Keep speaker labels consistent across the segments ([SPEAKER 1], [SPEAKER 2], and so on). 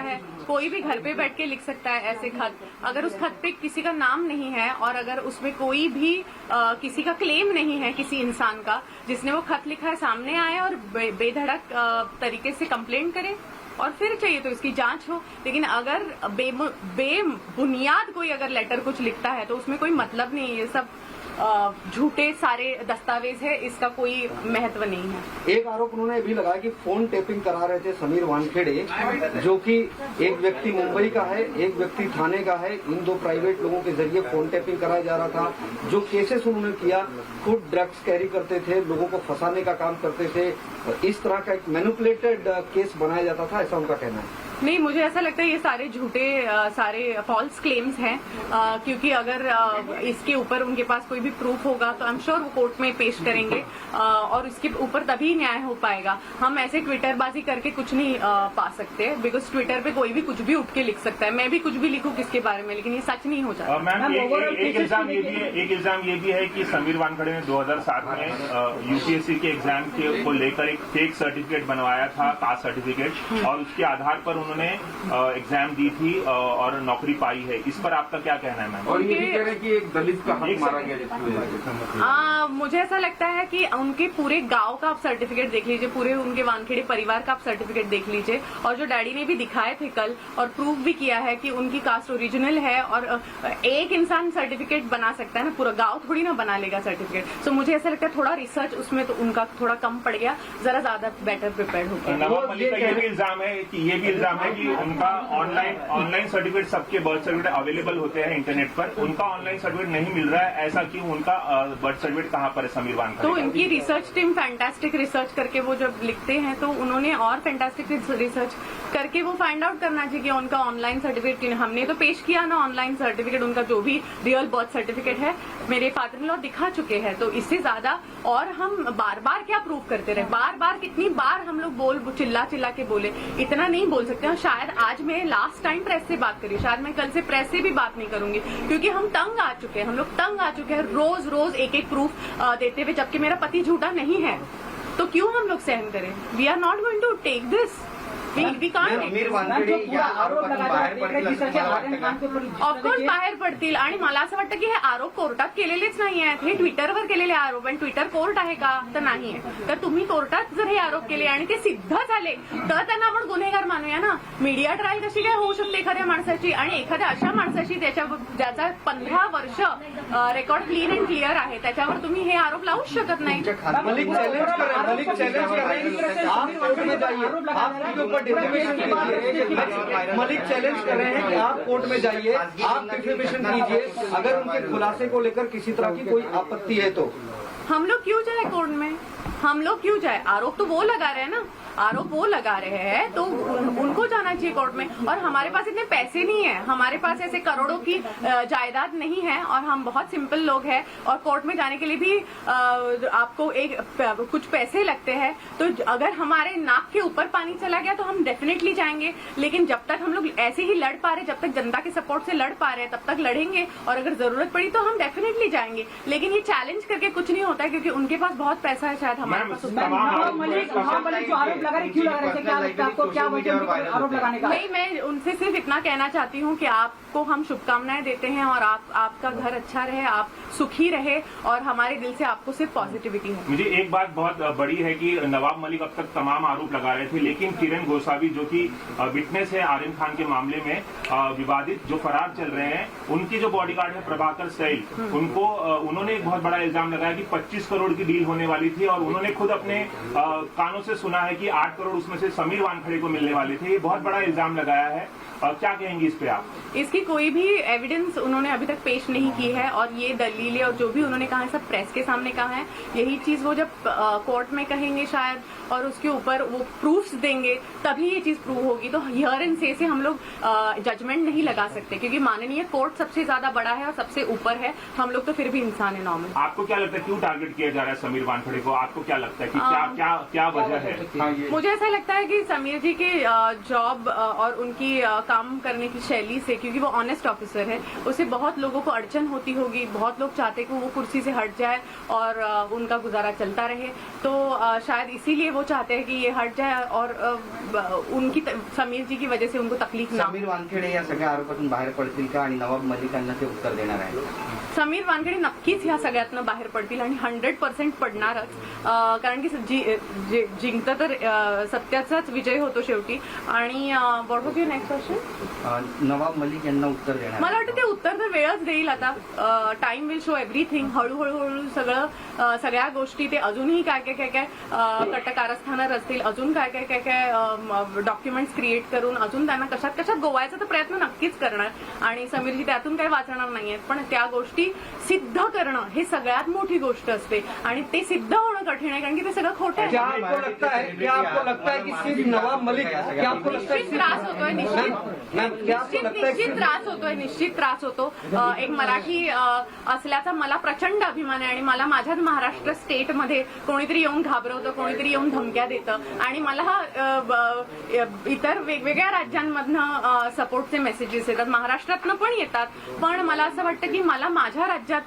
[SPEAKER 1] है, कोई भी घर पे बैठ के लिख सकता है ऐसे खत। अगर उस खत पे किसी का नाम नहीं है और अगर उसमें कोई भी किसी का क्लेम नहीं है, किसी इंसान का जिसने वो खत लिखा है, सामने आए और बेधड़क तरीके से कंप्लेंट करे और फिर चाहिए तो इसकी जांच हो। लेकिन अगर बेबुनियाद कोई अगर लेटर कुछ लिखता है तो उसमें कोई मतलब नहीं है। ये सब झूठे सारे दस्तावेज है, इसका कोई महत्व नहीं है।
[SPEAKER 2] एक आरोप उन्होंने भी लगाया कि फोन टेपिंग करा रहे थे समीर वानखेड़े, जो कि एक व्यक्ति मुंबई का है, एक व्यक्ति थाने का है। इन दो प्राइवेट लोगों के जरिए फोन टेपिंग कराया जा रहा था। जो केसेस उन्होंने किया, खुद ड्रग्स कैरी करते थे, लोगों को फंसाने का काम करते थे। इस तरह का एक मैनिपुलेटेड केस बनाया जाता था, ऐसा उनका कहना है।
[SPEAKER 1] नहीं, मुझे ऐसा लगता है ये सारे झूठे सारे फॉल्स क्लेम्स हैं, क्योंकि अगर इसके ऊपर उनके पास कोई भी प्रूफ होगा तो आई एम श्योर वो कोर्ट में पेश करेंगे और इसके ऊपर तभी न्याय हो पाएगा। हम ऐसे ट्विटरबाजी करके कुछ नहीं पा सकते, बिकॉज ट्विटर पे कोई भी कुछ भी उठ के लिख सकता है। मैं भी कुछ भी लिखूं किसके बारे में, लेकिन ये सच नहीं हो जाता।
[SPEAKER 3] मैम, एक इल्जाम ये भी है कि समीर वानखेड़े ने 2007 में यूपीएससी के एग्जाम को लेकर एक फेक सर्टिफिकेट बनवाया था, कास्ट सर्टिफिकेट, और उसके आधार पर उन्होंने एग्जाम दी थी और नौकरी पाई है। इस पर आपका क्या कहना है मैम?
[SPEAKER 4] और ये भी कह रहे हैं कि एक दलित का हक मारा गया।
[SPEAKER 1] मुझे ऐसा लगता है कि उनके पूरे गांव का आप सर्टिफिकेट देख लीजिए, पूरे उनके वानखेड़े परिवार का आप सर्टिफिकेट देख लीजिए, और जो डैडी ने भी दिखाए थे कल और प्रूफ भी किया है कि उनकी कास्ट ओरिजिनल है। और एक इंसान सर्टिफिकेट बना सकता है ना, पूरा गांव थोड़ी ना बना लेगा सर्टिफिकेट। सो मुझे ऐसा लगता है थोड़ा रिसर्च उसमें तो उनका थोड़ा कम पड़ गया, जरा ज्यादा बेटर प्रिपेयर हो गया।
[SPEAKER 3] नवाब मलिक का ये भी इल्जाम है कि उनका ऑनलाइन सर्टिफिकेट, सबके बर्थ सर्टिफिकेट अवेलेबल होते हैं इंटरनेट पर, उनका ऑनलाइन सर्टिफिकेट नहीं मिल रहा है। ऐसा क्यों? उनका बर्थ सर्टिफिकेट कहाँ पर है समीर वानखेड़े?
[SPEAKER 1] तो इनकी रिसर्च टीम फैंटास्टिक रिसर्च करके वो जब लिखते हैं तो उन्होंने और फैंटास्टिक रिसर्च करके वो फाइंड आउट करना चाहिए कि उनका ऑनलाइन सर्टिफिकेट। हमने तो पेश किया ना ऑनलाइन सर्टिफिकेट, उनका जो भी रियल बर्थ सर्टिफिकेट है मेरे फादर इन लॉ दिखा चुके हैं। तो इससे ज्यादा और हम बार बार क्या प्रूफ करते रहे? बार बार कितनी बार हम लोग चिल्ला के बोले, इतना नहीं बोल सकते। और शायद आज मैं लास्ट टाइम प्रेस से बात करी, शायद मैं कल से प्रेस से भी बात नहीं करूंगी, क्योंकि हम तंग आ चुके हैं, हम लोग तंग आ चुके हैं रोज रोज एक प्रूफ देते हुए, जबकि मेरा पति झूठा नहीं है। तो क्यों हम लोग सहन करें? We are not going to take this. Of course बाहेर पडतील आणि मला असं वाटतं की हे आरोप कोर्टात केलेलेच नाही आहेत, हे ट्विटरवर केलेले आरोप, आणि ट्विटर कोर्ट आहे का? तर नाही आहे। तर तुम्ही कोर्टात जर हे आरोप केले आणि ते सिद्ध झाले तर त्यांना आपण गुन्हेगार मानूया ना। मीडिया ट्रायल कशी काय होऊ शकते एखाद्या माणसाची, आणि एखाद्या अशा माणसाची ज्याचा 15 वर्ष रेकॉर्ड क्लीन अँड क्लिअर आहे, त्याच्यावर तुम्ही हे आरोप लावूच शकत नाही।
[SPEAKER 2] मलिक चैलेंज कर रहे हैं कि आप कोर्ट में जाइए, आप डिफेमेशन कीजिए, अगर उनके खुलासे को लेकर किसी तरह की कोई आपत्ति है तो।
[SPEAKER 1] हम लोग क्यों जाए कोर्ट में? हम लोग क्यों जाए? आरोप तो वो लगा रहे हैं ना, आरोप वो लगा रहे हैं, तो उनको जाना चाहिए कोर्ट में। और हमारे पास इतने पैसे नहीं है, हमारे पास ऐसे करोड़ों की जायदाद नहीं है, और हम बहुत सिंपल लोग हैं, और कोर्ट में जाने के लिए भी आपको कुछ पैसे लगते हैं। तो अगर हमारे नाक के ऊपर पानी चला गया तो हम डेफिनेटली जाएंगे, लेकिन जब तक हम लोग ऐसे ही लड़ पा रहे, जब तक जनता के सपोर्ट से लड़ पा रहे हैं, तब तक लड़ेंगे, और अगर जरूरत पड़ी तो हम डेफिनेटली जाएंगे। लेकिन ये चैलेंज करके कुछ नहीं होता है, क्योंकि उनके पास बहुत पैसा है, शायद हमारे पास
[SPEAKER 5] क्यों लगा रहे थे? क्या लगता है आपको, क्या वजह आरोप लगाने का?
[SPEAKER 1] नहीं, मैं उनसे सिर्फ इतना कहना चाहती हूँ कि आपको हम शुभकामनाएं देते हैं, और आपका घर अच्छा रहे, आप सुखी रहे, और हमारे दिल से आपको सिर्फ पॉजिटिविटी है।
[SPEAKER 3] मुझे एक बात बहुत बड़ी है कि नवाब मलिक अब तक तमाम आरोप लगा रहे थे, लेकिन किरण गोसावी जो कि विटनेस है आर्यन खान के मामले में, विवादित जो फरार चल रहे हैं, उनकी जो बॉडीगार्ड है प्रभाकर सैल, उन्होंने एक बहुत बड़ा इल्जाम लगाया कि 25 करोड़ की डील होने वाली थी, और उन्होंने खुद अपने कानों से सुना है कि 8 करोड़ उसमें से समीर वानखेड़े को मिलने वाले थे। ये बहुत बड़ा इल्जाम लगाया है, और क्या कहेंगी इस पे आप?
[SPEAKER 1] इसकी कोई भी एविडेंस उन्होंने अभी तक पेश नहीं की है, और ये दलीलें और जो भी उन्होंने कहा है सब प्रेस के सामने कहा है। यही चीज वो जब कोर्ट में कहेंगे शायद, और उसके ऊपर वो प्रूफ्स देंगे, तभी ये चीज प्रूव होगी। तो हियर एंड से हम लोग जजमेंट नहीं लगा सकते, क्योंकि माननीय कोर्ट सबसे ज्यादा बड़ा है और सबसे ऊपर है, हम लोग तो फिर भी इंसान है नॉर्मल।
[SPEAKER 3] आपको क्या लगता है क्यों टारगेट किया जा रहा है समीर वानखेड़े को? आपको क्या लगता है कि क्या वजह है?
[SPEAKER 1] मुझे ऐसा लगता है कि समीर जी के जॉब और उनकी काम करने की शैली से, क्योंकि वो ऑनेस्ट ऑफिसर है, उसे बहुत लोगों को अड़चन होती होगी, बहुत लोग चाहते कि वो कुर्सी से हट जाए और उनका गुजारा चलता रहे, तो शायद इसीलिए वो चाहते हैं कि ये हट जाए और उनकी समीर जी की वजह से उनको तकलीफ ना हो।
[SPEAKER 2] समीर वानखेडे या सगळ्या आरोपातून बाहेर पडतील का आणि नवाब मलिकांना ते उत्तर देणार आहे?
[SPEAKER 1] समीर वानखेडे नक्कीच ह्या सगळ्यातनं बाहेर पडतील आणि 100% पडणारच, कारण की जिंकतं तर सत्याचाच विजय होतो शेवटी. आणि what was your next question?
[SPEAKER 2] Nawab Malik यांना उत्तर देणार
[SPEAKER 1] मला वाटतं ते उत्तर तर वेळच देईल. आता टाइम विल शो एव्हरीथिंग. हळूहळू सगळ्या गोष्टी ते अजूनही काय कटकारस्थानं रचतील, अजून काय डॉक्युमेंट्स क्रिएट करून अजून त्यांना कशात गोवायचा तर प्रयत्न नक्कीच करणार. आणि समीरजी त्यातून काही वाचणार नाहीयेत, पण त्या गोष्टी सिद्ध करणं हे सगळ्यात मोठी गोष्ट असते आणि ते सिद्ध होणं कठीण आहे, कारण की ते सगळं खोटं आहे.
[SPEAKER 2] क्या आपको लगता है कि सिर्फ नवाब मलिक, क्या आपको लगता है
[SPEAKER 1] निश्चित त्रास होतोय, निश्चित त्रास होतो. एक मराठी असल्याचा मला प्रचंड अभिमान आहे आणि मला माझ्याच महाराष्ट्र स्टेटमध्ये कोणीतरी येऊन घाबरवतं, कोणीतरी येऊन धमक्या देतं आणि मला इतर वेगवेगळ्या राज्यांमधनं सपोर्टचे मेसेजेस येतात, महाराष्ट्रातनं पण येतात. पण मला असं वाटतं की मला माझ्या राज्यात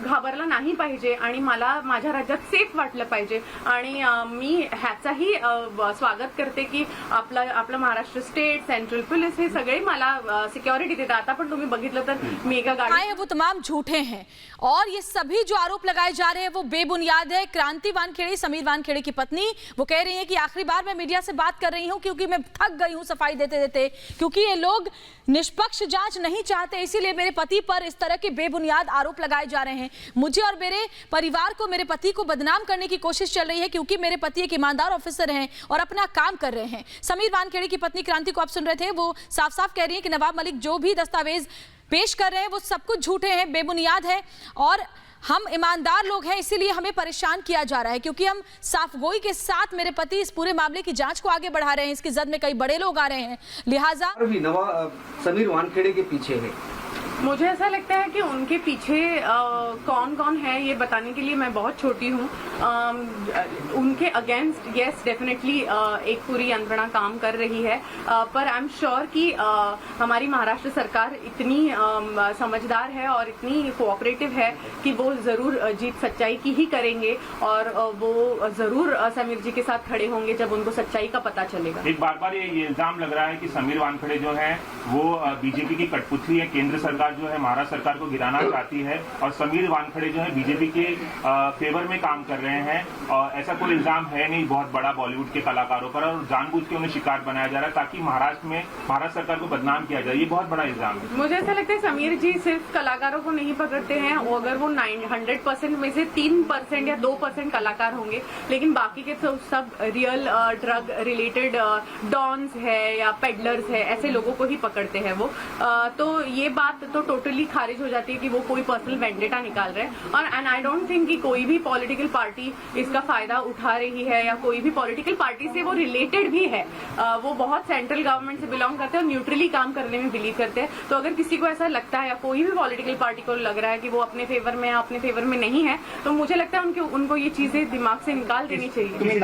[SPEAKER 1] घाबरलं नाही पाहिजे आणि मला माझ्या राज्यात सेफ वाटलं पाहिजे आणि मी ह्याचाही स्वागत करते की आपलं महाराष्ट्र स्टेट, सेंट्रल पोलीस हे सगळे मला सिक्योरिटी देतात. आता पण तुम्ही बघितलं तर मेगा गाड़ी
[SPEAKER 6] वो तमाम झूठे हैं और ये सभी जो आरोप लगाए जा रहे हैं वो बेबुनियाद है. क्रांति वानखेड़े, समीर वानखेड़े की पत्नी, वो कह रही है कि आखिरी बार मैं मीडिया से बात कर रही हूं क्योंकि मैं थक गई हूं सफाई देते देते, क्योंकि ये लोग निष्पक्ष जांच नहीं चाहते, इसीलिए मेरे पति पर इस तरह के बेबुनियाद आरोप लगाए जा रहे हैं. मुझे और मेरे परिवार को, मेरे पति को बदनाम करने की कोशिश चल रही है क्योंकि मेरे पति एक ईमानदार ऑफिसर हैं और अपना काम कर रहे हैं. समीर वानखेड़े की पत्नी क्रांति को आप सुन रहे थे, वो साफ साफ कह रही है कि नवाब मलिक जो भी दस्तावेज पेश कर रहे हैं वो सब कुछ झूठे हैं, बेबुनियाद है और हम ईमानदार लोग हैं, इसीलिए हमें परेशान किया जा रहा है क्योंकि हम साफगोई के साथ मेरे पति इस पूरे मामले की जांच को आगे बढ़ा रहे हैं. इसकी जद में कई बड़े लोग आ रहे हैं, लिहाजा
[SPEAKER 2] समीर वानखेड़े के पीछे है.
[SPEAKER 1] मुझे ऐसा लगता है कि उनके पीछे कौन कौन है ये बताने के लिए मैं बहुत छोटी हूँ. उनके अगेंस्ट यस डेफिनेटली एक पूरी यंत्रणा काम कर रही है, पर आई एम श्योर कि हमारी महाराष्ट्र सरकार इतनी समझदार है और इतनी कोऑपरेटिव है कि वो जरूर जीत सच्चाई की ही करेंगे और वो जरूर समीर जी के साथ खड़े होंगे जब उनको सच्चाई का पता चलेगा.
[SPEAKER 3] एक बार ये इल्जाम लग रहा है कि समीर वानखेड़े जो है वो बीजेपी की कठपुतली है, केंद्र सरकार जो है महाराष्ट्र सरकार को गिराना चाहती है और समीर वानखेड़े जो है बीजेपी के फेवर में काम कर रहे हैं. और ऐसा कोई इल्जाम है नहीं बहुत बड़ा बॉलीवुड के कलाकारों पर और जानबूझ के उन्हें शिकार बनाया जा रहा है ताकि महाराष्ट्र सरकार को बदनाम किया जाए. ये बहुत बड़ा इल्जाम है.
[SPEAKER 1] मुझे ऐसा लगता है समीर जी सिर्फ कलाकारों को नहीं पकड़ते हैं, अगर वो 100% में से 3% या 2% कलाकार होंगे, लेकिन बाकी के तो सब रियल ड्रग रिलेटेड डॉन्स है या पेडलर्स है, ऐसे लोगों को ही पकड़ते हैं वो. तो ये बात तो टोटली खारिज हो जाती है कि वो कोई पर्सनल वेंडेटा निकाल रहे हैं. और एंड आई डोंट थिंक कि कोई भी पॉलिटिकल पार्टी इसका फायदा उठा रही है या कोई भी पॉलिटिकल पार्टी से वो रिलेटेड भी है. वो बहुत सेंट्रल गवर्नमेंट से बिलोंग करते हैं और न्यूट्रली काम करने में बिलीव करते हैं. तो अगर किसी को ऐसा लगता है या कोई भी पॉलिटिकल पार्टी को लग रहा है कि वो अपने फेवर में या अपने फेवर में नहीं है, तो मुझे लगता है उनको ये चीजें दिमाग से निकाल देनी चाहिए.